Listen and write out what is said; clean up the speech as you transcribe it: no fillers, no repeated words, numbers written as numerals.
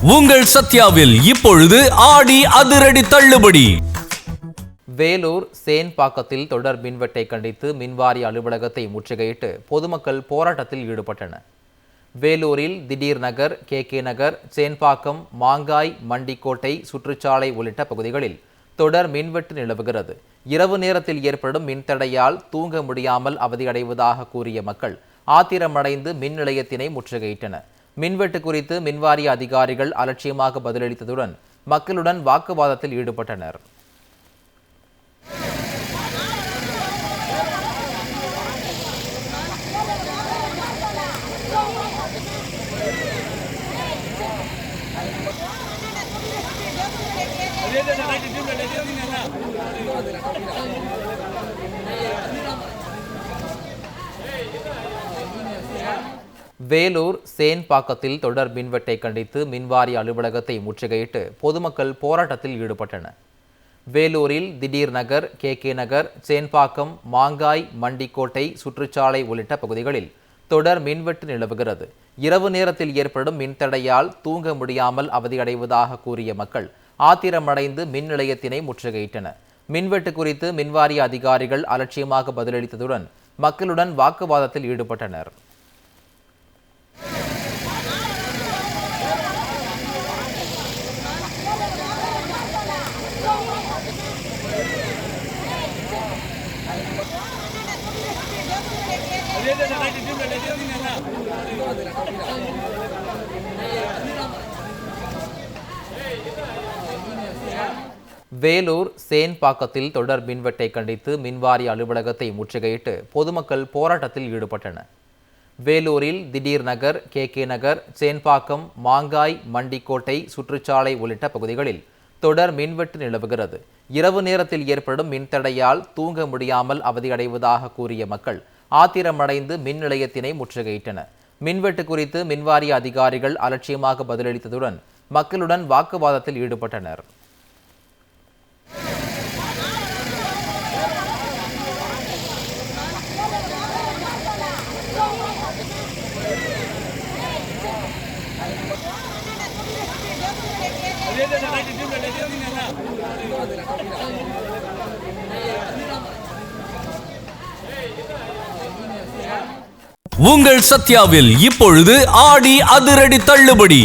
உங்கள் சத்யாவில் இப்பொழுது ஆடி அதிரடி தள்ளுபடி. வேலூர் சேன்பாக்கத்தில் தொடர் மின்வெட்டை கண்டித்து மின்வாரிய அலுவலகத்தை முற்றுகையிட்டு பொதுமக்கள் போராட்டத்தில் ஈடுபட்டனர். வேலூரில் திடீர் நகர், கே நகர், சேன்பாக்கம், மாங்காய், மண்டிக்கோட்டை, சுற்றுச்சாலை உள்ளிட்ட பகுதிகளில் தொடர் மின்வெட்டு நிலவுகிறது. இரவு நேரத்தில் ஏற்படும் மின்தடையால் தூங்க முடியாமல் அவதியடைவதாக கூறிய மக்கள் ஆத்திரமடைந்து மின் நிலையத்தினை முற்றுகையிட்டனர். மின்வெட்டு குறித்து மின்வாரிய அதிகாரிகள் அலட்சியமாக பதிலளித்ததுடன் மக்களுடன் வாக்குவாதத்தில் ஈடுபட்டனர். வேலூர் சேன்பாக்கத்தில் தொடர் மின்வெட்டை கண்டித்து மின்வாரிய அலுவலகத்தை முற்றுகையிட்டு பொதுமக்கள் போராட்டத்தில் ஈடுபட்டனர். வேலூரில் திடீர் நகர், கே நகர், சேன்பாக்கம், மாங்காய், மண்டிக்கோட்டை, சுற்றுச்சாலை உள்ளிட்ட பகுதிகளில் தொடர் மின்வெட்டு நிலவுகிறது. இரவு நேரத்தில் ஏற்படும் மின்தடையால் தூங்க முடியாமல் அவதியடைவதாக கூறிய மக்கள் ஆத்திரமடைந்து மின் நிலையத்தினை முற்றுகையிட்டனர். மின்வெட்டு குறித்து மின்வாரிய அதிகாரிகள் அலட்சியமாக பதிலளித்ததுடன் மக்களுடன் வாக்குவாதத்தில் ஈடுபட்டனர். வேலூர் சேன்பாக்கத்தில் தொடர் மின்வெட்டை கண்டித்து மின்வாரிய அலுவலகத்தை முற்றுகையிட்டு பொதுமக்கள் போராட்டத்தில் ஈடுபட்டனர். வேலூரில் திடீர் நகர், கே நகர், சேன்பாக்கம், மாங்காய், மண்டிக்கோட்டை, சுற்றுச்சாலை உள்ளிட்ட பகுதிகளில் தொடர் மின்வெட்டு நிலவுகிறது. இரவு நேரத்தில் ஏற்படும் மின்தடையால் தூங்க முடியாமல் அவதியடைவதாக கூறிய மக்கள் ஆத்திரமடைந்து மின் நிலையத்தினை முற்றுகையிட்டனர். மின்வெட்டு குறித்து மின்வாரிய அதிகாரிகள் அலட்சியமாக பதிலளித்ததுடன் மக்களுடன் வாக்குவாதத்தில் ஈடுபட்டனர். உங்கள் சத்யாவில் இப்பொழுது ஆடி அதிரடி தள்ளுபடி.